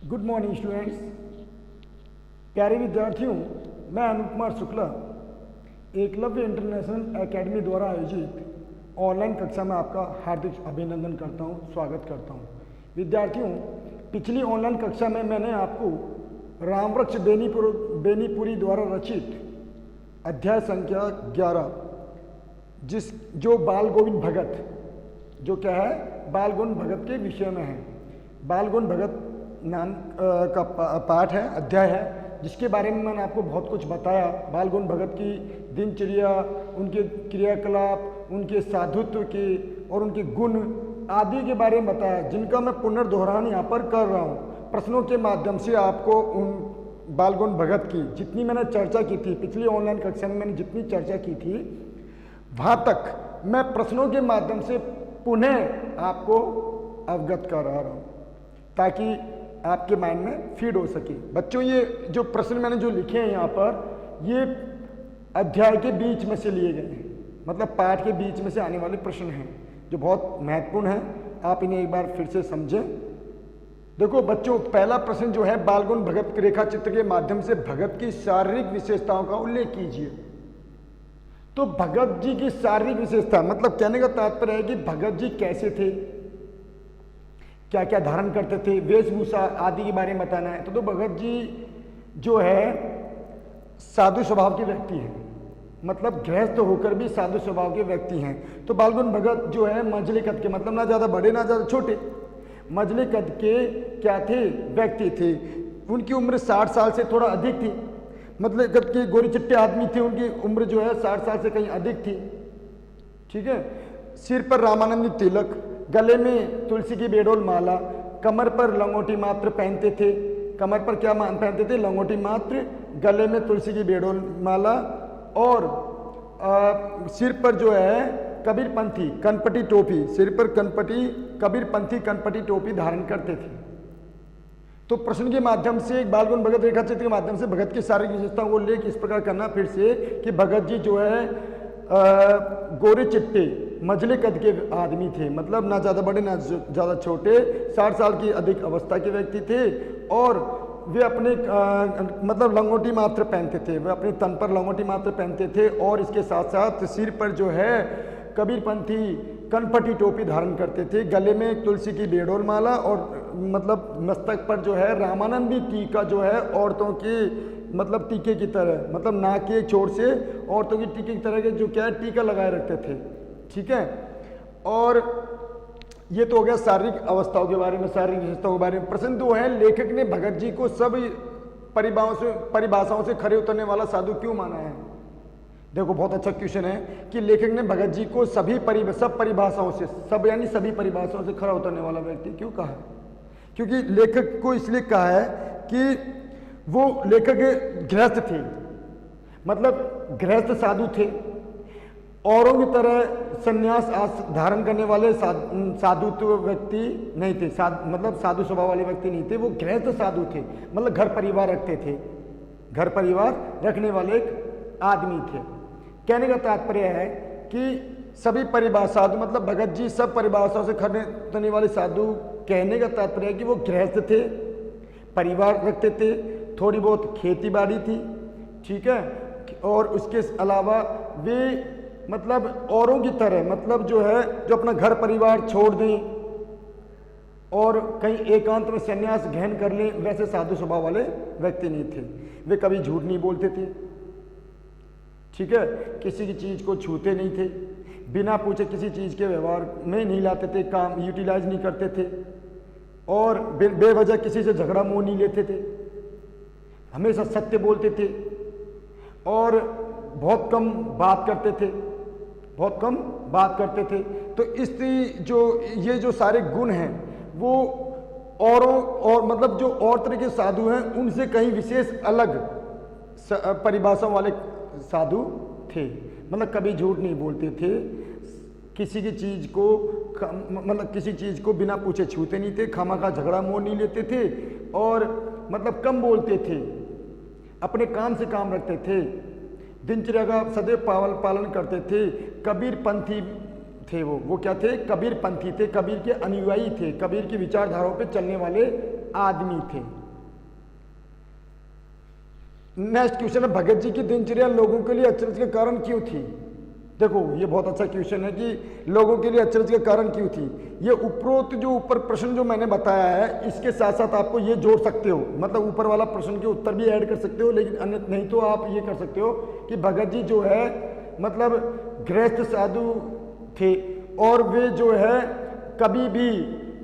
Good morning students. प्यारे विद्यार्थियों, मैं अनुप कुमार शुक्ला एकलव्य इंटरनेशनल एकेडमी द्वारा आयोजित ऑनलाइन कक्षा में आपका हार्दिक अभिनंदन करता हूं, स्वागत करता हूं। विद्यार्थियों, पिछली ऑनलाइन कक्षा में मैंने आपको रामवृक्ष बेनीपुरी द्वारा रचित अध्याय संख्या 11 जो बाल गोविंद भगत जो क्या है बाल गोविंद भगत के विषय में है। बाल गोविंद भगत नाम का पाठ है, अध्याय है, जिसके बारे में मैंने आपको बहुत कुछ बताया। बाल गोविंद भगत की दिनचर्या, उनके क्रियाकलाप, उनके साधुत्व के और उनके गुण आदि के बारे में बताया, जिनका मैं पुनर्दोहरान यहाँ पर कर रहा हूँ। प्रश्नों के माध्यम से आपको उन बाल गोविंद भगत की जितनी मैंने चर्चा की थी, पिछली ऑनलाइन कक्षा में मैंने जितनी चर्चा की थी, वहाँ तक मैं प्रश्नों के माध्यम से पुनः आपको अवगत करा रहा हूँ, ताकि आपके माइंड में फीड हो सके। बच्चों, ये जो प्रश्न मैंने जो लिखे हैं यहाँ पर, ये अध्याय के बीच में से लिए गए हैं, मतलब पाठ के बीच में से आने वाले प्रश्न हैं जो बहुत महत्वपूर्ण हैं। आप इन्हें एक बार फिर से समझें। देखो बच्चों, पहला प्रश्न जो है, बाल गोविंद भगत रेखा चित्र के माध्यम से भगत की शारीरिक विशेषताओं का उल्लेख कीजिए। तो भगत जी की शारीरिक विशेषता मतलब कहने का तात्पर्य है कि भगत जी कैसे थे, क्या क्या धारण करते थे, वेशभूषा आदि के बारे में बताना है। तो भगत जी जो है साधु स्वभाव के व्यक्ति हैं, मतलब गृहस्थ होकर भी साधु स्वभाव के व्यक्ति हैं। तो बाल गोविंद भगत जो है मझले कद के, मतलब ना ज़्यादा बड़े ना ज़्यादा छोटे, मझले कद के क्या थे, व्यक्ति थे। उनकी उम्र 60 साल से थोड़ा अधिक थी। मझले कद के गोरे चिट्टे आदमी थे, उनकी उम्र जो है 60 साल से कहीं अधिक थी। ठीक है। सिर पर रामानंदी तिलक, गले में तुलसी की बेडोल माला, कमर पर लंगोटी मात्र पहनते थे। कमर पर क्या पहनते थे? लंगोटी मात्र, गले में तुलसी की बेडोल माला, और सिर पर जो है कबीरपंथी कनपटी टोपी, सिर पर कबीरपंथी कनपटी टोपी धारण करते थे। तो प्रश्न के माध्यम से बाल गोविंद भगत रेखा चित्र के माध्यम से भगत की शारीरिक विशेषताओं को उल्लेख इस प्रकार करना फिर से कि भगत जी जो है गोरे चिट्टे मझले कद के आदमी थे, मतलब ना ज़्यादा बड़े ना ज़्यादा छोटे, 60 साल की अधिक अवस्था के व्यक्ति थे, और वे अपने मतलब लंगोटी मात्र पहनते थे, वे अपने तन पर लंगोटी मात्र पहनते थे, और इसके साथ साथ सिर पर जो है कबीरपंथी कनपटी टोपी धारण करते थे, गले में तुलसी की बेडोल माला, और मतलब मस्तक पर जो है रामानंदी टीका जो है औरतों की मतलब टीके की तरह, मतलब नाक के छोर से औरतों की टीके की तरह के जो क्या है टीका लगाए रखते थे। ठीक है। और ये तो हो गया शारीरिक अवस्थाओं के बारे में, शारीरिक विशेषताओं के बारे में। प्रश्न 2 है, लेखक ने भगत जी को सब परिभाषाओं से खरे उतरने वाला साधु क्यों माना है? देखो बहुत अच्छा क्वेश्चन है कि लेखक ने भगत जी को सब परिभाषाओं से, सब यानी सभी परिभाषाओं से खरा उतरने वाला व्यक्ति क्यों कहा है? क्योंकि लेखक को इसलिए कहा है कि वो लेखक गृहस्थ थे, मतलब गृहस्थ साधु थे, औरों की तरह संन्यास धारण करने वाले साधुत्व व्यक्ति नहीं थे, मतलब साधु स्वभाव वाले व्यक्ति नहीं थे। वो गृहस्थ साधु थे, मतलब घर परिवार रखते थे, घर परिवार रखने वाले एक आदमी थे। कहने का तात्पर्य है कि सभी परिभाषा साधु, मतलब भगत जी सब परिभाषाओं से खरे उतरने वाले साधु। कहने का तात्पर्य है कि वो गृहस्थ थे, परिवार रखते थे, थोड़ी बहुत खेती बाड़ी थी। ठीक है। और उसके अलावा वे मतलब औरों की तरह, मतलब जो है जो अपना घर परिवार छोड़ दें और कहीं एकांत में संन्यास ग्रहण कर लें, वैसे साधु स्वभाव वाले व्यक्ति नहीं थे। वे कभी झूठ नहीं बोलते थे। ठीक है। किसी की चीज़ को छूते नहीं थे, बिना पूछे किसी चीज़ के व्यवहार में नहीं लाते थे, काम यूटिलाइज नहीं करते थे, और बेवजह किसी से झगड़ा मोह नहीं लेते थे, हमेशा सत्य बोलते थे, और बहुत कम बात करते थे, बहुत कम बात करते थे। तो इस ये जो सारे गुण हैं वो औरों और मतलब जो और तरह के साधु हैं उनसे कहीं विशेष अलग परिभाषाओं वाले साधु थे। मतलब कभी झूठ नहीं बोलते थे, किसी की चीज़ को मतलब किसी चीज़ को बिना पूछे छूते नहीं थे, खामखा झगड़ा मोह नहीं लेते थे, और मतलब कम बोलते थे, अपने काम से काम रखते थे, दिनचर्या का सदैव पालन करते थे। कबीरपंथी थे वो क्या थे? कबीरपंथी थे, कबीर के अनुयायी थे, कबीर की विचारधाराओं पे चलने वाले आदमी थे। नेक्स्ट क्वेश्चन है, भगत जी की दिनचर्या लोगों के लिए अचरज के कारण क्यों थी? देखो ये बहुत अच्छा क्वेश्चन है कि लोगों के लिए अचरज के कारण क्यों थी। ये उपरोक्त जो ऊपर प्रश्न जो मैंने बताया है, इसके साथ साथ आपको ये जोड़ सकते हो, मतलब ऊपर वाला प्रश्न के उत्तर भी ऐड कर सकते हो, लेकिन अन्य नहीं तो आप ये कर सकते हो कि भगत जी जो है मतलब गृहस्थ साधु थे और वे जो है कभी भी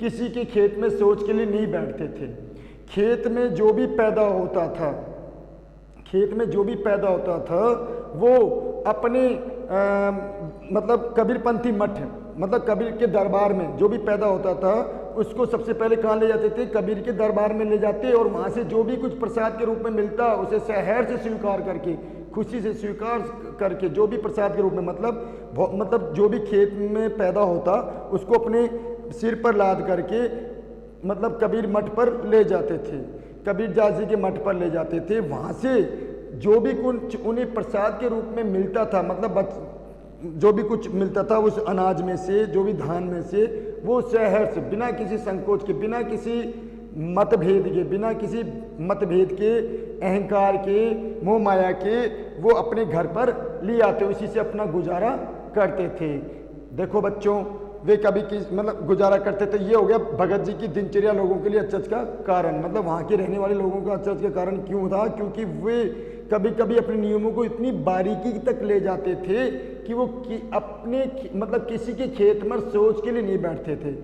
किसी के खेत में शौच के लिए नहीं बैठते थे। खेत में जो भी पैदा होता था, खेत में जो भी पैदा होता था वो अपने मतलब कबीरपंथी मठ, मतलब कबीर के दरबार में जो भी पैदा होता था उसको सबसे पहले कहाँ ले जाते थे? कबीर के दरबार में ले जाते, और वहाँ से जो भी कुछ प्रसाद के रूप में मिलता उसे सहर से स्वीकार करके, खुशी से स्वीकार करके, जो भी प्रसाद के रूप में मतलब जो भी खेत में पैदा होता उसको अपने सिर पर लाद करके मतलब कबीर मठ पर ले जाते थे, कबीर दास जी के मठ पर ले जाते थे। वहाँ से जो भी कुछ उन्हें प्रसाद के रूप में मिलता था, मतलब जो भी कुछ मिलता था उस अनाज में से, जो भी धान में से, वो शहर से बिना किसी संकोच के, बिना किसी मतभेद के, बिना किसी मतभेद के, अहंकार के, मोह माया के वो अपने घर पर ले आते, उसी से अपना गुजारा करते थे। देखो बच्चों, वे कभी मतलब गुजारा करते थे। ये हो गया भगत जी की दिनचर्या लोगों के लिए अचरज का कारण, मतलब वहाँ के रहने वाले लोगों का अचरज का कारण क्यों था? क्योंकि वे कभी कभी अपने नियमों को इतनी बारीकी तक ले जाते थे कि वो अपने मतलब किसी के खेत में शौच के लिए नहीं बैठते थे।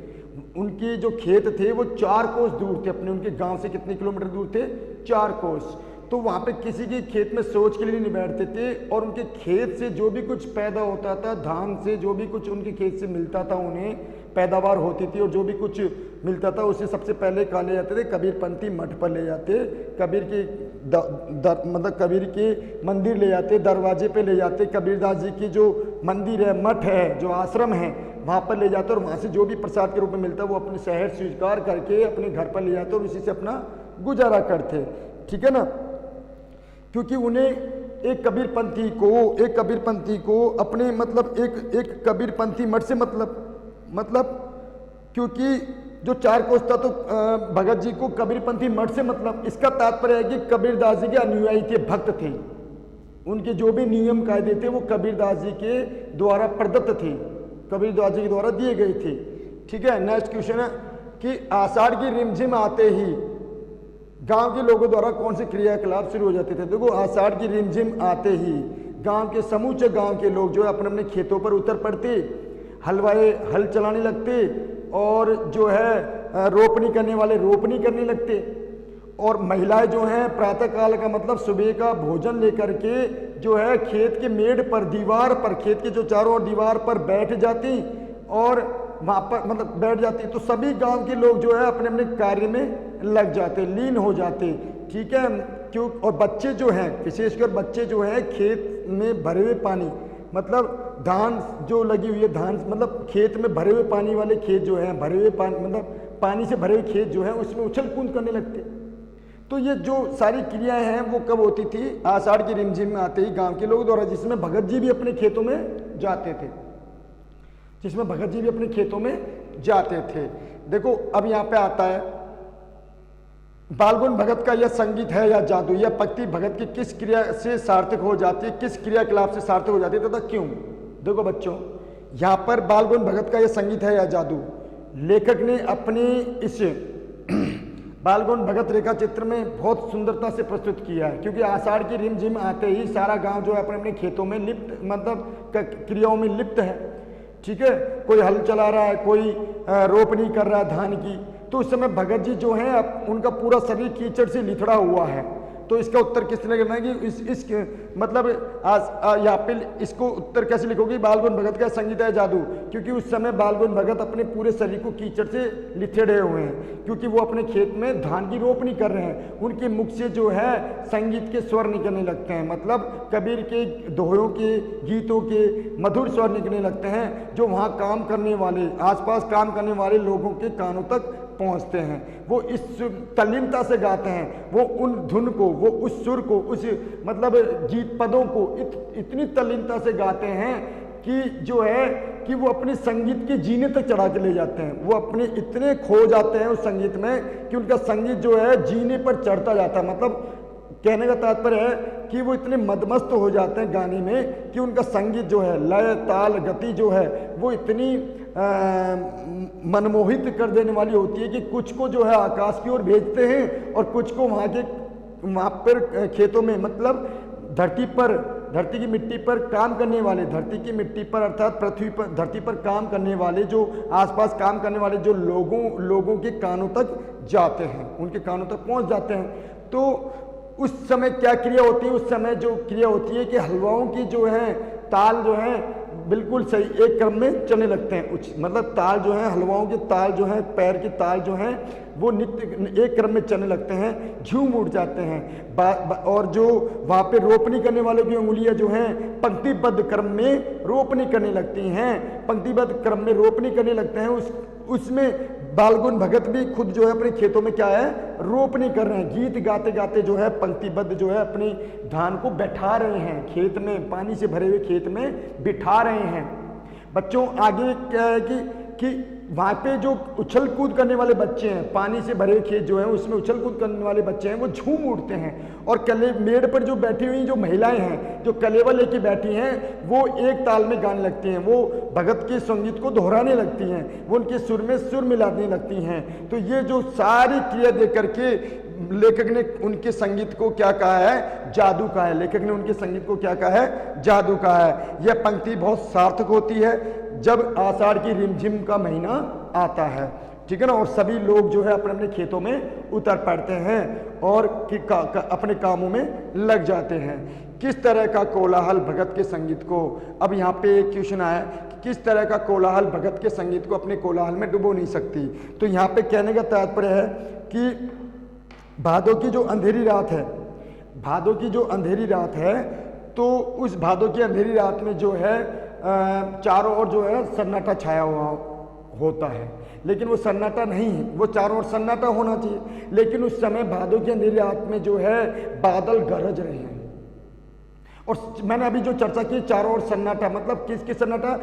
उनके जो खेत थे वो 4 कोस दूर थे अपने, उनके गांव से कितने किलोमीटर दूर थे? 4 कोस। तो वहाँ पे किसी के खेत में शौच के लिए नहीं बैठते थे, और उनके खेत से जो भी कुछ पैदा होता था, धान से जो भी कुछ उनके खेत से मिलता था, उन्हें पैदावार होती थी, और जो भी कुछ मिलता था उसे सबसे पहले कहाँ ले जाते थे? कबीरपंथी मठ पर ले जाते, कबीर के मतलब कबीर के मंदिर ले जाते, दरवाजे पे ले जाते, कबीरदास जी की जो मंदिर है, मठ है, जो आश्रम है, वहाँ पर ले जाते, और वहाँ से जो भी प्रसाद के रूप में मिलता वो अपने शहर स्वीकार करके अपने घर पर ले जाते और उसी से अपना गुजारा करते। ठीक है ना? क्योंकि उन्हें एक कबीरपंथी को अपने मतलब एक कबीरपंथी मठ से मतलब क्योंकि जो 4 कोस था तो भगत जी को कबीरपंथी मठ से मतलब, इसका तात्पर्य है कि कबीरदास जी के अनुयायी थे, भक्त थे, उनके जो भी नियम कायदे थे वो कबीरदास जी के द्वारा प्रदत्त थे, कबीरदास जी के द्वारा दिए गए थे। ठीक है, नेक्स्ट क्वेश्चन है कि आषाढ़ की रिमझिम आते ही गांव के लोगों द्वारा कौन से क्रियाकलाप शुरू हो जाते थे? देखो, आषाढ़ की रिमझिम आते ही गांव के समूचे गांव के लोग जो है अपने अपने खेतों पर उतर पड़ते, हलवाए हल चलाने लगते, और जो है रोपनी करने वाले रोपनी करने लगते, और महिलाएं जो हैं प्रातः काल का मतलब सुबह का भोजन लेकर के जो है खेत के मेड़ पर, दीवार पर, खेत के जो चारों ओर दीवार पर बैठ जाती और वहाँ पर मतलब बैठ जाती। तो सभी गांव के लोग जो है अपने अपने कार्य में लग जाते, लीन हो जाते। ठीक है, क्यों? और बच्चे जो हैं, विशेषकर बच्चे जो हैं खेत में भरे हुए पानी, मतलब धान जो लगी हुई है, धान मतलब खेत में भरे हुए पानी वाले खेत जो हैं, भरे हुए पानी मतलब पानी से भरे हुए खेत जो हैं उसमें उछल कूद करने लगते। तो ये जो सारी क्रियाएं हैं वो कब होती थी? आषाढ़ की रिमझिम में आते ही गांव के लोगों द्वारा, जिसमें भगत जी भी अपने खेतों में जाते थे, जिसमें भगत जी भी अपने खेतों में जाते थे। देखो अब यहाँ पे आता है, बालगुण भगत का यह संगीत है या जादू, यह पंक्ति भगत की किस क्रिया से सार्थक हो जाती है, किस क्रियाकलाप से सार्थक हो जाती है तथा क्यों? देखो बच्चों, यहाँ पर बालगुण भगत का यह संगीत है या जादू, लेखक ने अपने इस बालगुण भगत रेखा चित्र में बहुत सुंदरता से प्रस्तुत किया है। क्योंकि आषाढ़ की रिमझिम आते ही सारा गांव जो है अपने अपने खेतों में लिप्त, मतलब क्रियाओं में लिप्त है। ठीक है, कोई हल चला रहा है, कोई रोपनी कर रहा है धान की, तो उस समय भगत जी जो हैं उनका पूरा शरीर कीचड़ से लिथड़ा हुआ है। तो इसका उत्तर किसने करना है कि इस मतलब यहाँ पे इसको उत्तर कैसे लिखोगे? बालगुण भगत का संगीत है जादू, क्योंकि उस समय बालगुण भगत अपने पूरे शरीर को कीचड़ से लिथड़े हुए हैं, क्योंकि वो अपने खेत में धान की रोपनी कर रहे हैं। उनके मुख से जो है संगीत के स्वर निकलने लगते हैं, मतलब कबीर के दोहों के, गीतों के मधुर स्वर निकलने लगते हैं, जो वहाँ काम करने वाले, आसपास काम करने वाले लोगों के कानों तक पहुंचते हैं। वो इस तल्लीनता से गाते हैं, वो उन धुन को, वो उस सुर को, उस मतलब गीत पदों को इतनी तल्लीनता से गाते हैं कि जो है कि वो अपने संगीत के जीने तक चढ़ा के ले जाते हैं। वो अपने इतने खो जाते हैं उस संगीत में कि उनका संगीत जो है जीने पर चढ़ता जाता है। मतलब कहने का तात्पर्य है कि वो इतने मदमस्त हो जाते हैं गाने में कि उनका संगीत जो है, लय ताल गति जो है वो इतनी मनमोहित कर देने वाली होती है कि कुछ को जो है आकाश की ओर भेजते हैं और कुछ को वहाँ पर खेतों में, मतलब धरती की मिट्टी पर काम करने वाले, धरती की मिट्टी पर अर्थात पृथ्वी पर, धरती पर काम करने वाले, जो आसपास काम करने वाले जो लोगों के कानों तक जाते हैं, उनके कानों तक पहुंच जाते हैं। तो उस समय क्या क्रिया होती है? उस समय जो क्रिया होती है कि हलवाओं की जो है ताल जो है बिल्कुल सही एक क्रम में चलने लगते हैं। मतलब ताल जो है, हलवाओं के ताल जो है, पैर की ताल जो है वो नित्य एक क्रम में चलने लगते हैं, झूम उठ जाते हैं। और जो वहाँ पे रोपनी करने वालों की उंगलियां जो हैं पंक्तिबद्ध क्रम में रोपनी करने लगती हैं, पंक्तिबद्ध क्रम में रोपनी करने लगते हैं। उसमें बालगुन भगत भी खुद जो है अपने खेतों में क्या है, रोपनी कर रहे हैं, गीत गाते गाते जो है पंक्तिबद्ध जो है अपनी धान को बैठा रहे हैं, खेत में, पानी से भरे हुए खेत में बिठा रहे हैं। बच्चों आगे क्या है कि वहाँ पे जो उछल कूद करने वाले बच्चे हैं, पानी से भरे खेत जो है उसमें उछल कूद करने वाले बच्चे हैं, वो झूम उठते हैं। और मेड़ पर जो बैठी हुई जो महिलाएं हैं, जो कलेवा लेके बैठी हैं, वो एक ताल में गाने लगती हैं, वो भगत के संगीत को दोहराने लगती हैं, वो उनके सुर में सुर मिलाने लगती हैं। तो ये जो सारी क्रिया देख करके लेखक ने उनके संगीत को क्या कहा है, जादू कहा है। लेखक ने उनके संगीत को क्या कहा है, जादू कहा है। यह पंक्ति बहुत सार्थक होती है जब आषाढ़ की रिमझिम का महीना आता है, ठीक है ना, और सभी लोग जो है अपने अपने खेतों में उतर पड़ते हैं और अपने कामों में लग जाते हैं। किस तरह का कोलाहल भगत के संगीत को, अब यहाँ पे एक क्वेश्चन आया कि किस तरह का कोलाहल भगत के संगीत को अपने कोलाहल में डुबो नहीं सकती। तो यहाँ पे कहने का तात्पर्य है कि भादों की जो अंधेरी रात है, भादों की जो अंधेरी रात है, तो उस भादों की अंधेरी रात में जो है चारों ओर जो है सन्नाटा छाया हुआ होता है, लेकिन वो सन्नाटा नहीं है, वो चारों ओर सन्नाटा होना चाहिए, लेकिन उस समय भादों की अंधेरी रात में जो है बादल गरज रहे हैं। और मैंने अभी जो चर्चा की चारों ओर सन्नाटा, मतलब किसकी सन्नाटा,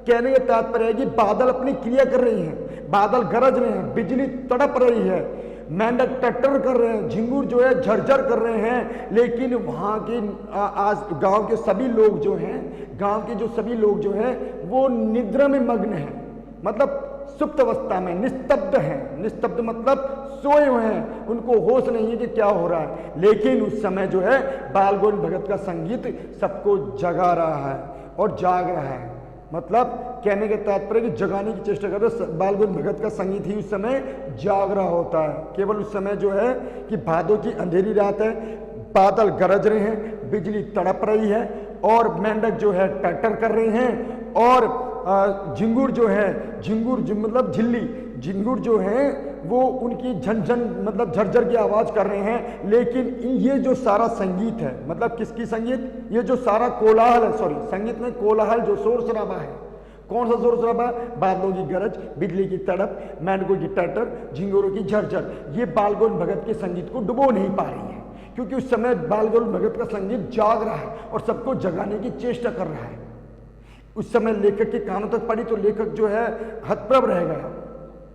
कहने का तात्पर्य है कि बादल अपनी क्रिया कर रही हैं, बादल गरज रहे हैं, बिजली तड़प रही है, मेंढक टट्टर कर रहे हैं, झिंगुर जो है झरझर कर रहे हैं, लेकिन वहाँ के आज गांव के सभी लोग जो हैं, गांव के जो सभी लोग जो हैं वो निद्रा में मग्न हैं, मतलब सुप्त अवस्था में, निस्तब्ध हैं। निस्तब्ध मतलब सोए हुए हैं, उनको होश नहीं है कि क्या हो रहा है। लेकिन उस समय जो है बालगोविंद भगत का संगीत सबको जगा रहा है और जाग रहा है। मतलब कहने के तात्पर्य कि जगाने की चेष्टा कर रहे, बालगोविंद भगत का संगीत ही उस समय जाग रहा होता है। केवल उस समय जो है कि भादों की अंधेरी रात है, बादल गरज रहे हैं, बिजली तड़प रही है और मेंढक जो है टट्टर कर रहे हैं, और झिंगुर जो है, झिंगुर मतलब झिंगुर जो है वो उनकी झनझन मतलब झरझर की आवाज़ कर रहे हैं। लेकिन ये जो सारा संगीत है, मतलब किसकी संगीत, ये जो सारा कोलाहल है, सॉरी संगीत में कोलाहल, जो शोर शराबा है, कौन सा शोर शराबा, बादलों की गरज, बिजली की तड़प, मेंढकों की टट्टर, झिंगुरों की झरझर, ये बालगोविंद भगत के संगीत को डुबो नहीं पा रही है, क्योंकि उस समय बालगोविंद भगत का संगीत जाग रहा है और सबको जगाने की चेष्टा कर रहा है। उस समय लेखक के कानों तक पड़ी तो लेखक जो है हतप्रभ रह गया,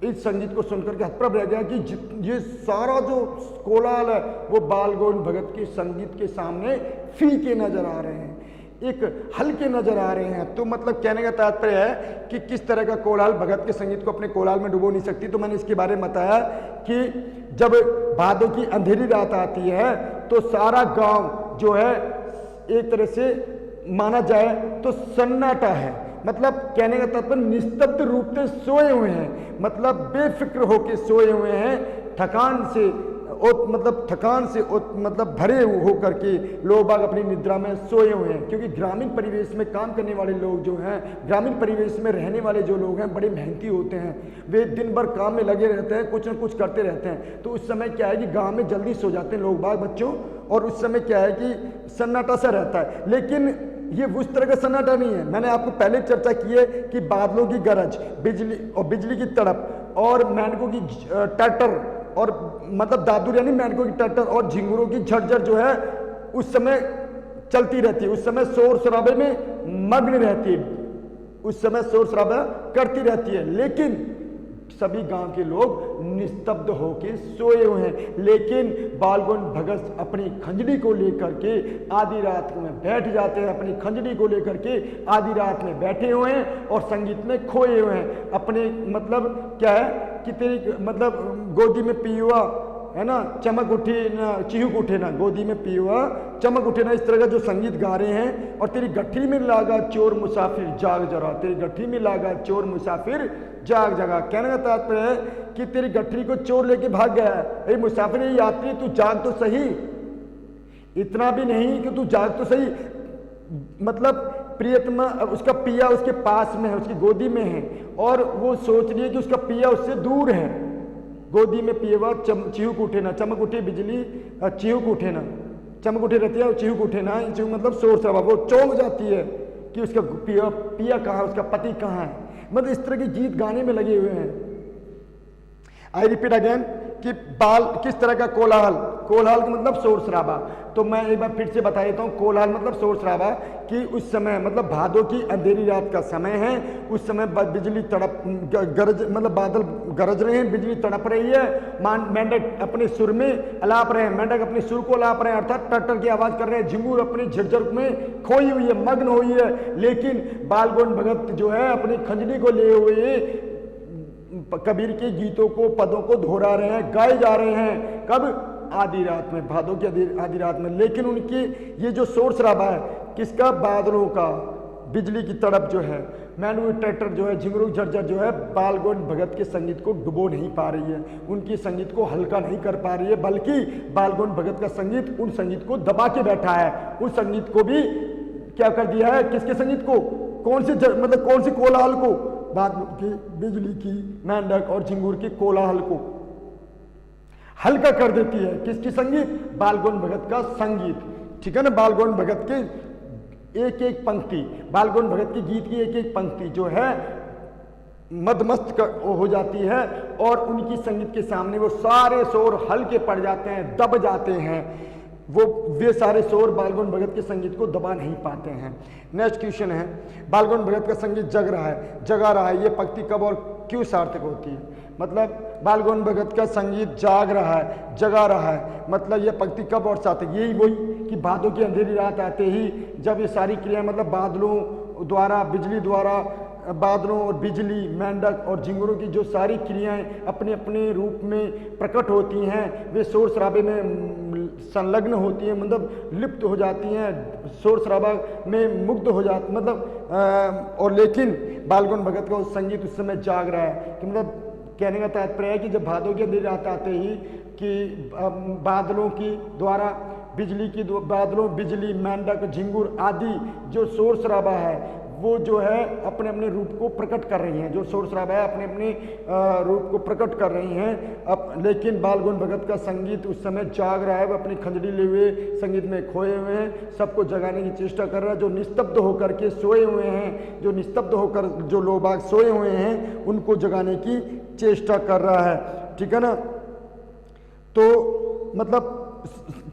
इस संगीत को सुनकर के हतप्रभ रह गया कि ये सारा जो कोलाहल है वो बालगोविंद भगत के संगीत के सामने फीके नजर आ रहे हैं, एक हल्के नजर आ रहे हैं। तो मतलब कहने का तात्पर्य है कि किस तरह का कोलाहल भगत के संगीत को अपने कोलाहल में डुबो नहीं सकती। तो मैंने इसके बारे में बताया कि जब भादों की अंधेरी रात आती है तो सारा गांव जो है एक तरह से माना जाए तो सन्नाटा है, मतलब कहने का तात्पर्य निस्तब्ध रूप से सोए हुए हैं, मतलब बेफिक्र होकर सोए हुए हैं, थकान से मतलब भरे होकर के लोग बाग अपनी निद्रा में सोए हुए हैं। क्योंकि ग्रामीण परिवेश में काम करने वाले लोग जो हैं, ग्रामीण परिवेश में रहने वाले जो लोग हैं बड़े मेहनती होते हैं, वे दिन भर काम में लगे रहते हैं, कुछ न कुछ करते रहते हैं। तो उस समय क्या है कि गांव में जल्दी सो जाते हैं लोग बाग बच्चों, और उस समय क्या है कि सन्नाटा सा रहता है। लेकिन ये उस तरह का सन्नाटा नहीं है। मैंने आपको पहले चर्चा की है कि बादलों की गरज, बिजली की तड़प और मेंढकों की टट्टर, और मतलब दादुर यानी मेंढकों की टट्टर और झिंगुरों की झरझर जो है उस समय चलती रहती है, उस समय शोर शराबे में मग्न रहती है, उस समय शोर शराबा करती रहती है, लेकिन सभी गांव के लोग निस्तब्ध होकर सोए हुए हैं। लेकिन बालगोविंद भगत अपनी खंजड़ी को लेकर के आधी रात में बैठ जाते हैं, अपनी खंजड़ी को लेकर के आधी रात में बैठे हुए हैं और संगीत में खोए हुए हैं। अपने मतलब क्या है कि तेरी मतलब गोदी में पी हुआ है ना, चमक उठी ना चिहुक उठे ना, गोदी में पी हुआ चमक उठे ना, इस तरह का जो संगीत गा रहे हैं। और तेरी गठरी में लागा चोर मुसाफिर जाग जरा, तेरी गठरी में लागा चोर मुसाफिर जाग जगा। कहने का तात्पर्य है कि तेरी गठरी को चोर लेके भाग गया है, अरे मुसाफिर यात्री तू जाग तो सही, इतना भी नहीं कि तू जाग तो सही, मतलब प्रियतमा उसका पिया उसके पास में है, उसकी गोदी में है और वो सोच रही है कि उसका पिया उससे दूर है। गोदी में पिए हुआ चिहुक उठे ना, चमक उठे बिजली चिहुक उठे ना, चमक उठे रहती है चिहुक उठे ना, चिहुक मतलब शोर शराबा, वो चौंक जाती है कि उसका पिया कहाँ है, उसका पति कहाँ है। मतलब इस तरह के गीत गाने में लगे हुए हैं। आई रिपीट अगेन कि बाल किस तरह का कोलाहल, कोलाहल का मतलब शोर शराबा। तो मैं एक बार फिर से बता देता हूँ, कोलाहल मतलब शोर शराबा कि उस समय मतलब भादों की अंधेरी रात का समय है, उस समय बिजली तड़प गरज मतलब बादल गरज रहे हैं, बिजली तड़प रही है, मेंढक अपने सुर में अलाप रहे हैं, मेंढक अपने सुर को अलाप रहे हैं, अर्थात टटर की आवाज कर रहे हैं, झिंगुर अपनी झिरझर में खोई हुई है, मग्न हुई है। लेकिन बालगोविंद भगत जो है अपनी खंजड़ी को लिए हुए कबीर के गीतों को पदों को दोहरा रहे हैं, गाए जा रहे हैं। कब? आधी रात में, भादों की आधी रात में। लेकिन उनकी ये जो शोर शराबा है किसका? बादलों का, बिजली की तड़प जो है, मैनुअल ट्रैक्टर जो है, झिंगुर झरझर जो है, बालगोविंद भगत के संगीत को डुबो नहीं पा रही है, उनकी संगीत को हल्का नहीं कर पा रही है, बल्कि बालगोविंद भगत का संगीत उन संगीत को दबा के बैठा है। उस संगीत को भी क्या कर दिया है? किसके संगीत को? कौन से मतलब कौन सी कोलाहल को? बादलों की, बिजली की, मेंढक और झिंगुर की कोलाहल को हल्का कर देती है। किसकी संगीत? बालगोविंद भगत का संगीत। ठीक है ना। बालगोविंद भगत के एक एक पंक्ति, बालगोविंद भगत के गीत की एक एक पंक्ति जो है मदमस्त हो जाती है और उनकी संगीत के सामने वो सारे शोर हल्के पड़ जाते हैं, दब जाते हैं। वे सारे शोर बालगोविंद भगत के संगीत को दबा नहीं पाते हैं। नेक्स्ट क्वेश्चन है, बालगोविंद भगत का संगीत जग रहा है, जगा रहा है, ये पंक्ति कब और क्यों सार्थक होती है? मतलब बालगोविंद भगत का संगीत जाग रहा है, जगा रहा है, मतलब ये पंक्ति कब और सार्थक? यही वही कि भादों की अंधेरी रात आते ही जब ये सारी क्रिया मतलब बादलों द्वारा, बिजली द्वारा, बादलों और बिजली, मेंढक और झिंगुरों की जो सारी क्रियाएं अपने अपने रूप में प्रकट होती हैं, वे शोर शराबे में संलग्न होती हैं, मतलब लिप्त हो जाती हैं, शोर शराबा में मुग्ध हो जाती मतलब और लेकिन बालगोविंद भगत का संगीत उस समय जाग रहा है। कि मतलब कहने का तात्पर्य है कि जब भादों की अंधेरी रात आते ही कि बादलों की द्वारा, बिजली की बादलों, बिजली, मेंढक, झिंगुर आदि जो शोर शराबा है वो जो है अपने अपने रूप को प्रकट कर रही हैं, जो शोर शराबा है अपने अपने रूप को प्रकट कर रही हैं। अब लेकिन बालगोविंद भगत का संगीत उस समय जाग रहा है, वो अपनी खंजड़ी लिए हुए संगीत में खोए हुए हैं, सबको जगाने की चेष्टा कर रहा है। जो निस्तब्ध होकर के सोए हुए हैं, जो निस्तब्ध होकर जो लोग बाग सोए हुए हैं, उनको जगाने की चेष्टा कर रहा है। ठीक है ना। तो मतलब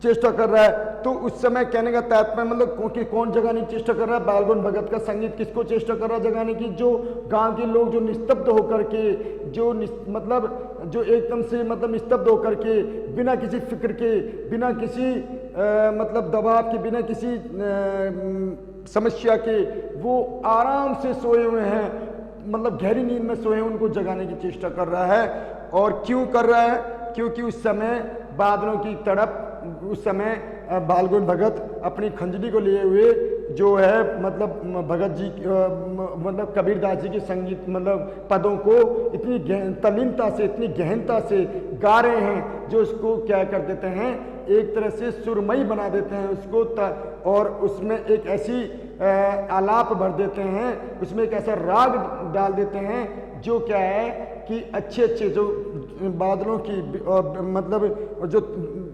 चेष्टा कर रहा है। तो उस समय कहने का तात्पर्य मतलब कि कौन जगाने की चेष्टा कर रहा है? बालगोविंद भगत का संगीत किसको चेष्टा कर रहा है जगाने की? जो गांव के लोग जो निस्तब्ध होकर के, जो मतलब जो एकदम से मतलब निस्तब्ध होकर के, बिना किसी फिक्र के, बिना किसी मतलब दबाव के, बिना किसी समस्या के वो आराम से सोए हुए हैं, मतलब गहरी नींद में सोए हैं, उनको जगाने की चेष्टा कर रहा है। और क्यों कर रहा है? क्योंकि उस समय बादलों की तड़प, उस समय बालगोविंद भगत अपनी खंजड़ी को लिए हुए जो है मतलब भगत जी मतलब कबीरदास जी के संगीत मतलब पदों को इतनी तल्लीनता से, इतनी गहनता से गा रहे हैं, जो उसको क्या कर देते हैं, एक तरह से सुरमई बना देते हैं उसको, और उसमें एक ऐसी आलाप भर देते हैं, उसमें एक ऐसा राग डाल देते हैं जो क्या है कि अच्छे अच्छे जो बादलों की मतलब जो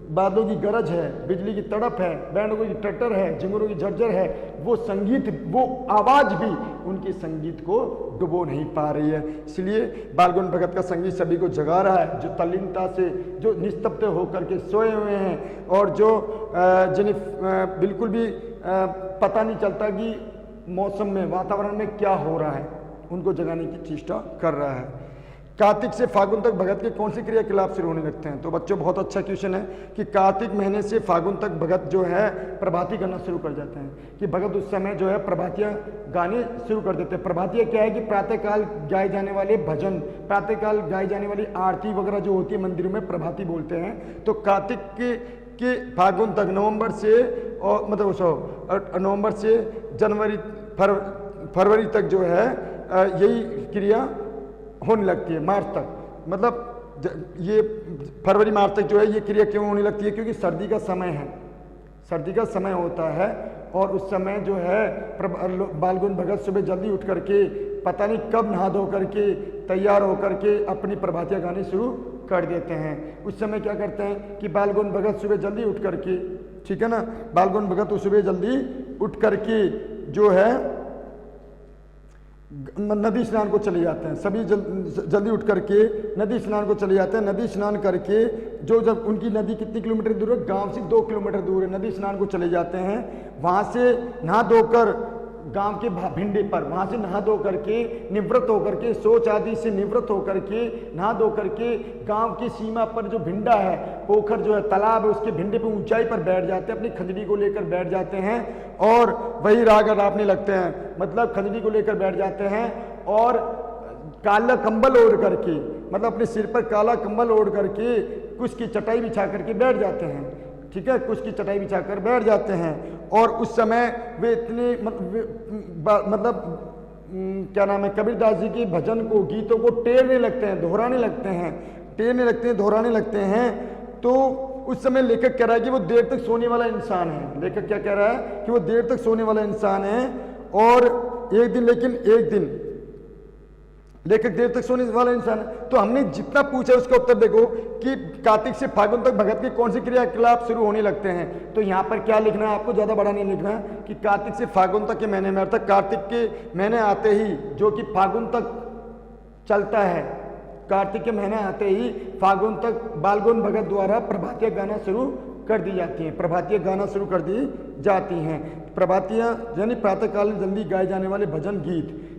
बादलों की गरज है, बिजली की तड़प है, बैंडों की टट्टर है, झिंगुरों की झरझर है, वो संगीत, वो आवाज़ भी उनके संगीत को डुबो नहीं पा रही है। इसलिए बालगोविंद भगत का संगीत सभी को जगा रहा है, जो तल्लीनता से, जो निस्तब्ध होकर के सोए हुए हैं और जो जिन्हें बिल्कुल भी पता नहीं चलता कि मौसम में, वातावरण में क्या हो रहा है। उनको जगाने की चेष्टा कर रहा है। कार्तिक से फागुन तक भगत के कौन सी क्रियाकलाप शुरू होने लगते हैं? तो बच्चों बहुत अच्छा क्वेश्चन है कि कार्तिक महीने से फागुन तक भगत जो है प्रभाती करना शुरू कर जाते हैं, कि भगत उस समय जो है प्रभातियाँ गाने शुरू कर देते हैं। प्रभातियाँ क्या है कि प्रातःकाल गाए जाने वाले भजन, प्रातःकाल गाई जाने वाली आरती वगैरह जो होती है मंदिरों में प्रभाती बोलते हैं। तो कार्तिक के फागुन तक नवंबर से और मतलब नवंबर से जनवरी फरवरी तक जो है यही क्रिया होने लगती है। मार्च तक, मतलब ये फरवरी मार्च तक जो है ये क्रिया क्यों होने लगती है? क्योंकि सर्दी का समय है, सर्दी का समय होता है और उस समय जो है बालगुन भगत सुबह जल्दी उठ करके पता नहीं कब नहा धो करके तैयार होकर के अपनी प्रभातियाँ गाने शुरू कर देते हैं। उस समय क्या करते हैं कि बालगुन भगत सुबह जल्दी उठ करके, ठीक है ना, बालगुन भगत सुबह जल्दी उठ करके जो है नदी स्नान को चले जाते हैं। सभी जल्दी उठ करके नदी स्नान को चले जाते हैं। नदी स्नान करके जो जब उनकी नदी कितनी किलोमीटर दूर है? गांव से 2 किलोमीटर दूर है। नदी स्नान को चले जाते हैं, वहां से नहा धोकर गांव के भिंडे पर वहां से नहा धो करके निवृत्त होकर के शौच आदि से निवृत्त होकर के नहा धो करके गांव की सीमा पर जो भिंडा है, पोखर जो है, तालाब है, उसके भिंडे पे ऊंचाई पर बैठ जाते हैं, अपनी खंजरी को लेकर बैठ जाते हैं और वही राग रापने लगते हैं। मतलब खंजरी को लेकर बैठ जाते हैं और काला कंबल ओढ़ करके, मतलब अपने सिर पर काला कंबल ओढ़ करके कुछ की चटाई बिछा करके बैठ जाते हैं, ठीक है, कुछ की चटाई बिछाकर बैठ जाते हैं। और उस समय वे इतने मतलब क्या नाम है, कबीरदास जी के भजन को, गीतों को टेरने लगते हैं, दोहराने लगते हैं, टेरने लगते हैं, दोहराने लगते हैं। तो उस समय लेखक कह रहा है कि वो देर तक सोने वाला इंसान है। लेखक क्या कह रहा है कि वो देर तक सोने वाला इंसान है और एक दिन, लेकिन एक दिन लेखक देर तक सोने वाला इंसान है। तो हमने जितना पूछा उसका उत्तर देखो कि कार्तिक से फागुन तक भगत की कौन सी क्रियाकलाप शुरू होने लगते हैं। तो यहाँ पर क्या लिखना है आपको, ज़्यादा बड़ा नहीं लिखना है कि कार्तिक से फागुन तक के महीने में, अर्थात कार्तिक के महीने आते ही जो कि फागुन तक चलता है, कार्तिक के महीने आते ही फागुन तक बालगुन भगत द्वारा प्रभातियाँ गाना शुरू कर दी जाती हैं, प्रभातियाँ गाना शुरू कर दी जाती हैं। प्रभातियाँ यानी प्रातःकाल जल्दी गाए जाने वाले भजन गीत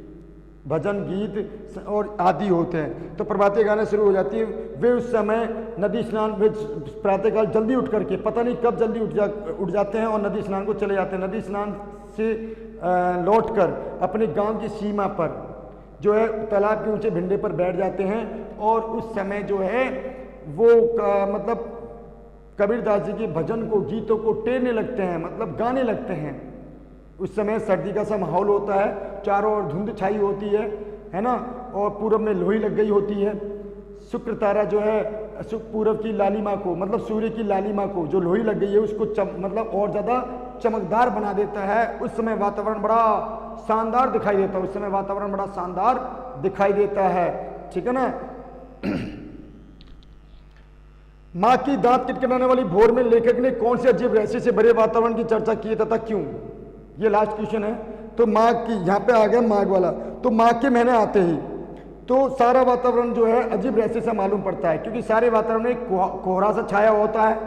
और आदि होते हैं। तो प्रभातियाँ गाना शुरू हो जाती है। वे उस समय नदी स्नान, वे प्रातःकाल जल्दी उठ करके पता नहीं कब जल्दी उठ जाते हैं और नदी स्नान को चले जाते हैं। नदी स्नान से लौटकर अपने गांव की सीमा पर जो है तालाब के ऊंचे भिंडे पर बैठ जाते हैं और उस समय जो है वो मतलब कबीरदास जी के भजन को, गीतों को टेरने लगते हैं, मतलब गाने लगते हैं। उस समय सर्दी का सा माहौल होता है, चारों ओर धुंध छाई होती है ना, और पूरब में लोही लग गई होती है। शुक्र तारा जो है पूरब की लालिमा को, मतलब सूर्य की लालिमा को जो लोही लग गई है उसको मतलब और ज़्यादा चमकदार बना देता है। उस समय वातावरण बड़ा शानदार दिखाई देता है, उस समय वातावरण बड़ा शानदार दिखाई देता है, ठीक है ना। माँ की दांत किटकिटाने वाली भोर में लेखक ने कौन से अजीब रहस्य से भरे वातावरण की चर्चा की तथा क्यों? ये लास्ट क्वेश्चन है। तो माँ की, यहाँ पे आ गया माघ वाला, तो माघ के महीने आते ही तो सारा वातावरण जो है अजीब रहस्य से मालूम पड़ता है, क्योंकि सारे वातावरण में कोहरा सा छाया होता है,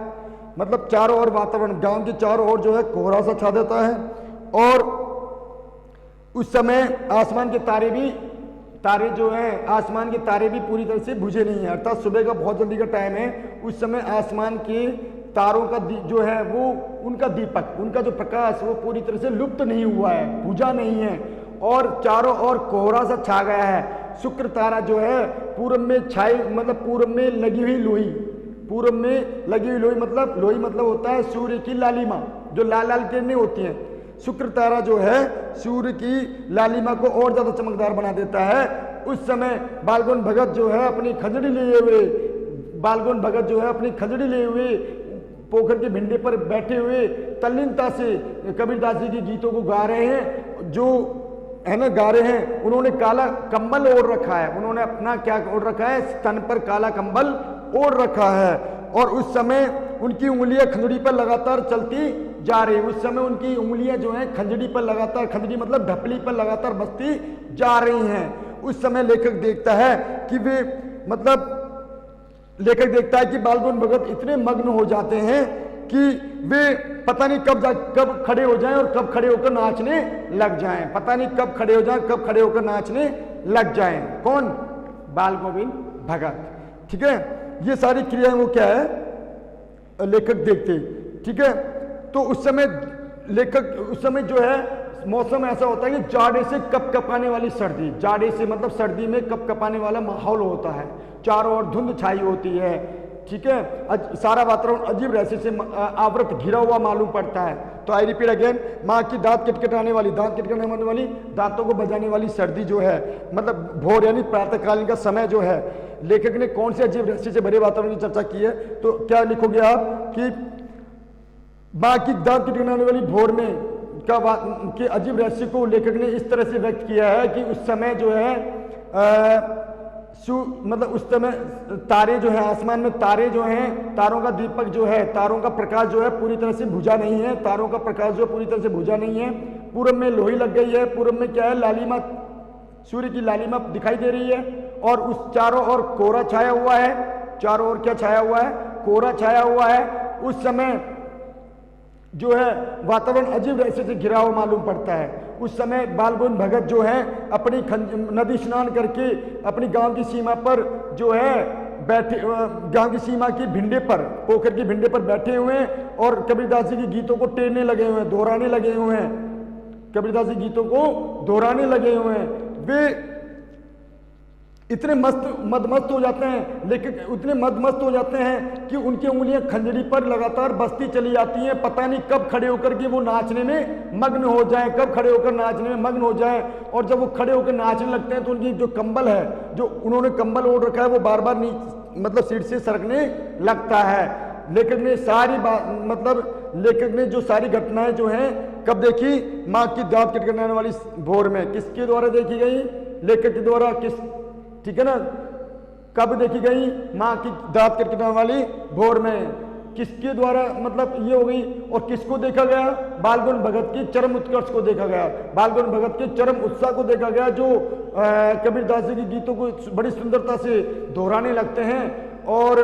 मतलब चारों ओर वातावरण, गांव के चारों ओर जो है कोहरा सा छा देता है। और उस समय आसमान के तारे जो है, आसमान के तारे भी पूरी तरह से बुझे नहीं है, अर्थात सुबह का बहुत जल्दी का टाइम है। उस समय आसमान के तारों का जो है वो उनका दीपक, उनका जो प्रकाश वो पूरी तरह से लुप्त नहीं हुआ है, बुझा नहीं है और चारों ओर कोहरा सा छा गया है। शुक्र तारा जो है पूरब में छाई, मतलब पूरब में लगी हुई लोही, पूरब में लगी हुई लोही मतलब होता है सूर्य की लालिमा, जो लाल लाल किरणें होती हैं। शुक्र तारा जो है सूर्य की लालिमा को और ज्यादा चमकदार बना देता है। उस समय बालगुन भगत जो है अपनी खंजड़ी लिए हुए पोखर के भिंडे पर बैठे हुए तल्लीनता से कबीरदास जी के गीतों को गा रहे हैं, जो है ना गा रहे हैं। उन्होंने काला कंबल ओढ़ रखा है, उन्होंने अपना क्या ओढ़ रखा है, स्तन पर काला कंबल ओढ़ रखा है। और उस समय उनकी उंगलियां खंजड़ी पर लगातार चलती जा रही, उस समय उनकी उंगलियां जो हैं खंजड़ी पर लगातार, खंजड़ी मतलब ढपली पर लगातार बसती जा रही हैं। उस समय लेखक देखता है कि वे मतलब लेखक देखता है कि बालगुन भगत इतने मग्न हो जाते हैं कि वे पता नहीं कब खड़े हो जाएं और कब खड़े होकर नाचने लग जाएं, पता नहीं कब खड़े हो जाएं, कब खड़े होकर नाचने लग जाएं। कौन? बाल गोविंद भगत। ठीक है, ये सारी क्रियाएं वो क्या है लेखक देखते। ठीक है, तो उस समय लेखक, उस समय जो है मौसम ऐसा होता है कि जाड़े से कपकपाने वाली सर्दी, जाड़े से मतलब सर्दी में कपकपाने वाला माहौल होता है, चारों ओर धुंध छाई होती है। ठीक है, सारा वातावरण अजीब रहस्य से आवृत घिरा हुआ मालूम पड़ता है। तो आई रिपीट अगेन, माँ की दांत किटकिटाने वाली, दांत किटकिटाने वाली, दांतों को बजाने वाली सर्दी जो है, मतलब भोर यानी प्रातःकालीन का समय जो है, लेखक ने कौन से अजीब रहस्य से भरे वातावरण की चर्चा की है? तो क्या लिखोगे आप कि माँ की दांत किटकिटाने वाली भोर में के अजीब रहस्य को लेखक ने इस तरह से व्यक्त किया है कि उस समय जो है मतलब उस समय तारे जो है, आसमान में तारे जो हैं, तारों का दीपक जो है, तारों का प्रकाश जो है पूरी तरह से बुझा नहीं है, तारों का प्रकाश जो पूरी तरह से बुझा नहीं है। पूरब में लोही लग गई है, पूरब में क्या है, लालिमा, सूर्य की लालिमा दिखाई दे रही है, और उस चारों ओर कोहरा छाया हुआ है। चारों ओर क्या छाया हुआ है? कोहरा छाया हुआ है। उस समय जो है वातावरण अजीब रहस्य से घिरा हुआ मालूम पड़ता है। उस समय बाल गोविंद भगत जो है अपनी नदी स्नान करके अपनी गांव की सीमा पर जो है बैठे, गांव की सीमा की भिंडे पर, पोखर की भिंडे पर बैठे हुए हैं और कबीरदास जी के गीतों को टेरने लगे हुए हैं, दोहराने लगे हुए हैं। कबीरदास जी गीतों को दोहराने लगे हुए हैं। वे इतने मदमस्त हो जाते हैं, लेकिन उतने मदमस्त हो जाते हैं कि उनकी उंगलियां खंजरी पर लगातार बसती चली जाती हैं। पता नहीं कब खड़े होकर के वो नाचने में मग्न हो जाएं, कब खड़े होकर नाचने में मग्न हो जाएं। और जब वो खड़े होकर नाचने लगते हैं तो उनकी जो कंबल है, जो उन्होंने कंबल ओढ़ रखा है, वो बार बार मतलब सीट से सरकने लगता है। लेखक ने सारी बात, मतलब लेखक ने जो सारी घटनाएं जो हैं कब देखी? माँ की दांत किटकिटाने वाली भोर में। किसके द्वारा देखी गई? लेखक के द्वारा। ठीक है ना, कब देखी गई? माँ की दांत किटकिटाने वाली भोर में। किसके द्वारा, मतलब ये हो गई। और किसको देखा गया? बाल गोविंद भगत की चरम उत्कर्ष को देखा गया, बाल गोविंद भगत के चरम उत्साह को देखा गया, जो कबीरदास जी के गीतों को बड़ी सुंदरता से दोहराने लगते हैं और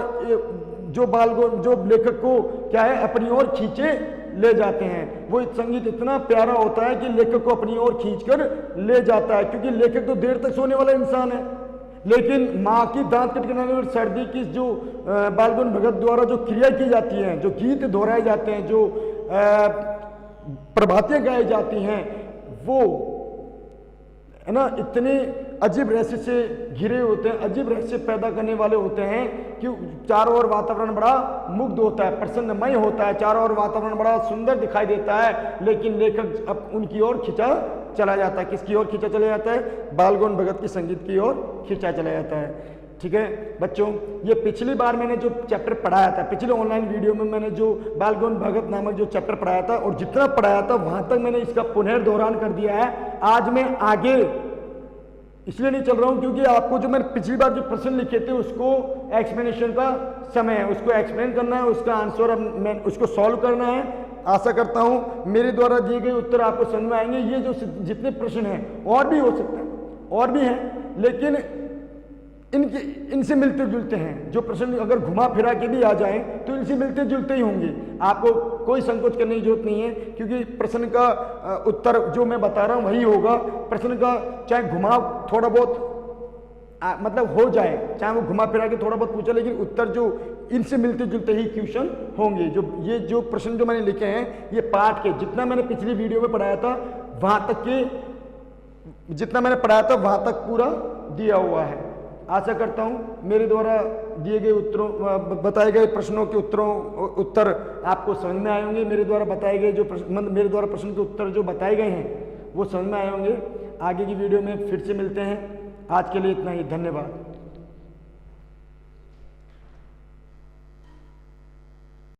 जो लेखक को क्या है अपनी ओर खींचे ले जाते हैं। वो संगीत इतना प्यारा होता है कि लेखक को अपनी ओर खींचकर ले जाता है, क्योंकि लेखक तो देर तक सोने वाला इंसान है। लेकिन माँ की दांत किटकिटाने और सर्दी की जो बाल गोविंद भगत द्वारा जो क्रिया की जाती हैं, जो गीत दोहराए जाते हैं, जो प्रभातियां गाई जाती हैं, वो है ना इतने अजीब रहस्य से घिरे होते हैं, अजीब रहस्य पैदा करने वाले होते हैं कि चारों ओर वातावरण बड़ा मुग्ध होता है, प्रसन्नमय होता है, चारों ओर वातावरण बड़ा सुंदर दिखाई देता है। लेकिन लेखक अब उनकी ओर खिंचा चला जाता है। किसकी ओर खिंचा चला जाता है? बाल गोविंद भगत की संगीत की ओर खिंचा चला जाता है। ठीक है बच्चों, ये पिछली बार मैंने जो चैप्टर पढ़ाया था, पिछले ऑनलाइन वीडियो में मैंने जो बाल गोविंद भगत नामक जो चैप्टर पढ़ाया था, और जितना पढ़ाया था वहां तक मैंने इसका पुनर्दोहरान कर दिया है। आज मैं आगे इसलिए नहीं चल रहा हूं क्योंकि आपको जो मैंने पिछली बार जो प्रश्न लिखे थे उसको एक्सप्लेनेशन का समय है, उसको एक्सप्लेन करना है, उसका आंसर अब मैं उसको सॉल्व करना है। आशा करता हूं मेरे द्वारा दिए गए उत्तर आपको समझ में आएंगे। ये जो जितने प्रश्न हैं और भी हो सकते हैं, और भी हैं, लेकिन इनसे मिलते जुलते हैं। जो प्रश्न अगर घुमा फिरा के भी आ जाएं तो इनसे मिलते जुलते ही होंगे। आपको कोई संकोच करने की जरूरत नहीं है, क्योंकि प्रश्न का उत्तर जो मैं बता रहा हूं वही होगा। प्रश्न का चाहे घुमाव थोड़ा बहुत मतलब हो जाए, चाहे वो घुमा फिरा के थोड़ा बहुत पूछा, लेकिन उत्तर जो इनसे मिलते जुलते ही क्वेश्चन होंगे। ये जो प्रश्न जो मैंने लिखे हैं, ये पाठ के जितना मैंने पिछली वीडियो में पढ़ाया था वहां तक के, जितना मैंने पढ़ाया था वहां तक पूरा दिया हुआ है। आशा करता हूं मेरे द्वारा दिए गए उत्तरों, बताए गए प्रश्नों के उत्तर आपको समझ में आए होंगे। मेरे द्वारा बताए गए जो मेरे द्वारा प्रश्न के उत्तर जो बताए गए हैं वो समझ में आए होंगे। आगे की वीडियो में फिर से मिलते हैं। आज के लिए इतना ही, धन्यवाद।